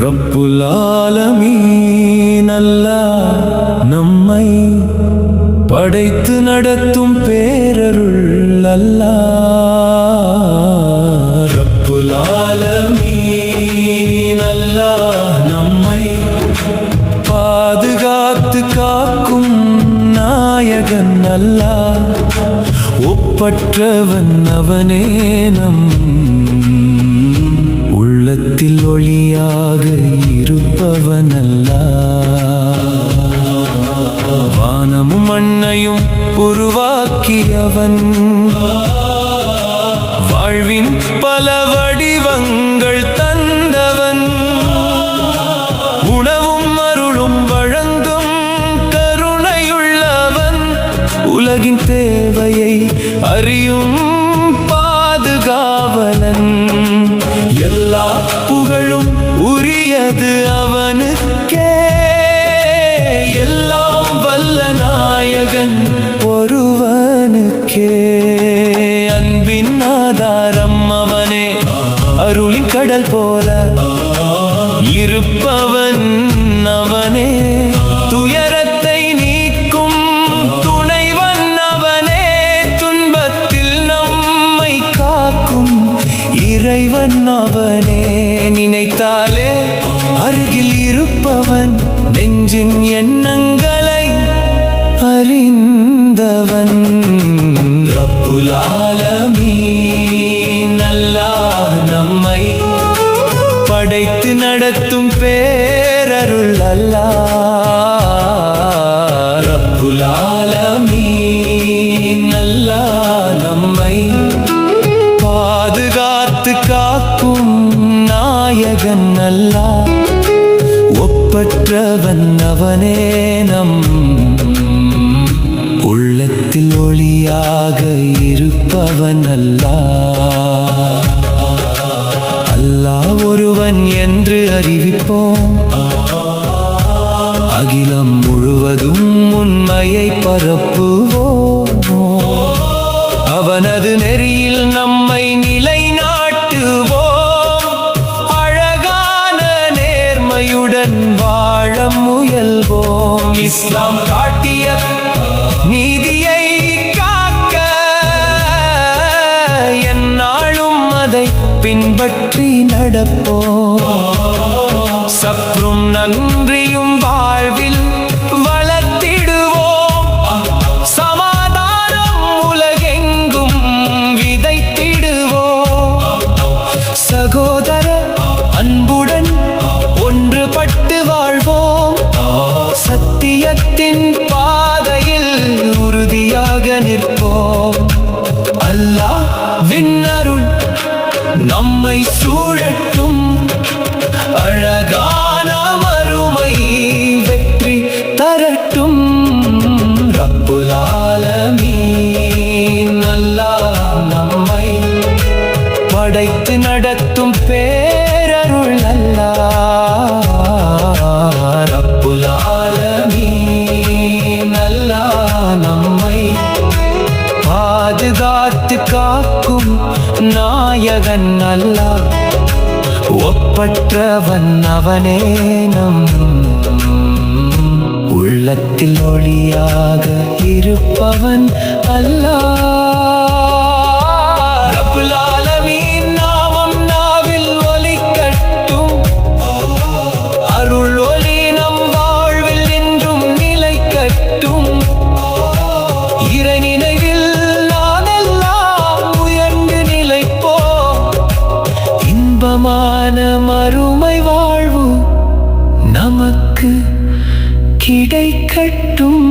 ரப்புல் ஆலமீன் அல்லாஹ் நம்மை படைத்து நடத்தும் பேரருள் அல்லாஹ். ரப்புல் ஆலமீன் அல்லாஹ் நம்மை பாதுகாத்து காக்கும் நாயகன் அல்லாஹ். ஒப்பற்றவன் அவனே நம் உள்ளத்தில் ஒளியாக இருப்பவன் அல்லாஹ். வானமும் மண்ணையும் உருவாக்கியவன், வாழ்வின் பல வடிவங்கள் தந்தவன், உணவும் அருளும் வழங்கும் கருணையுள்ளவன், உலகின் தேவையை அறியும் பாதுகாவலன். எல்லா புகழும் உரியது அவனுக்கே, எல்லாம் வல்ல நாயகன் ஒருவனுக்கே. அன்பின் ஆதாரம் அவனே, அருளின் கடல் போல இருப்பவன் அவனே, துயரத்தை நீக்கும் துணைவன் அவனே, துன்பத்தில் நம்மை காக்கும் இறைவன் அவனே. நினைத்தாலே அருகில் இருப்பவன், நெஞ்சின் எண்ணங்களை அறிந்தவன். ரப்புல் ஆலமீன் அல்லாஹ் நம்மை படைத்து நடத்தும் பேரருள் அல்லாஹ். ரப்புல் ஆலமீன் அல்லாஹ் நம்மை பாதுகாத்து காக்கும் நாயகன் அல்லாஹ். ஒப்பற்றவன் அவனே நம் உள்ளத்தில் ஒளியாக இருப்பவன் அல்லாஹ். அல்லாஹ் ஒருவன் என்று அறிவிப்போம், அகிலம் முழுவதும் உண்மையை பரப்புவோம், அவனது நெறியில் நம்மை நிலைநாட்டுவோம், அழகான நேர்மையுடன் வாழ முயல்வோம். இஸ்லாம் காட்டிய நீதியை காக்க எந்நாளும் அதை பின்பற்றி நடப்போம், சற்றும் நன்றியும் வாழ்வில் வளர்த்திடுவோம், சமாதானம் உலகெங்கும் விதைத்திடுவோம், சகோதர அன்புடன் ஒன்றுபட்டு வாழ்வோம், சத்தியத்தின் பாதையில் உறுதியாக நிற்போம். அல்லாஹ் விண்ணருள் நம்மை சூழட்டும், அழகான மறுமை வெற்றி தரட்டும். ரப்புல் ஆலமீன் அல்லாஹ் நம்மை படைத்து நடத்தும் பேரருள் அல்லாஹ். ரப்புல் ஆலமீன் அல்லாஹ் நம்மை பாதுகாத்து காக்கும் நாயகன் அல்லாஹ். ஒப்பற்றவன் அவனே நம் உள்ளத்தில் ஒளியாக இருப்பவன் அல்லாஹ். ரப்புல் ஆலமீன் நாமம் நாவில் ஒலிக்கட்டும், அருள் ஒளி நம் வாழ்வில் என்றும் நிலைக்கட்டும், இறை நினைவில் நாமெல்லாம் உயர்ந்து நிலைப்போம், இன்பமான மறுமை வாழ்வு நமக்கு கிடைக்கட்டும்.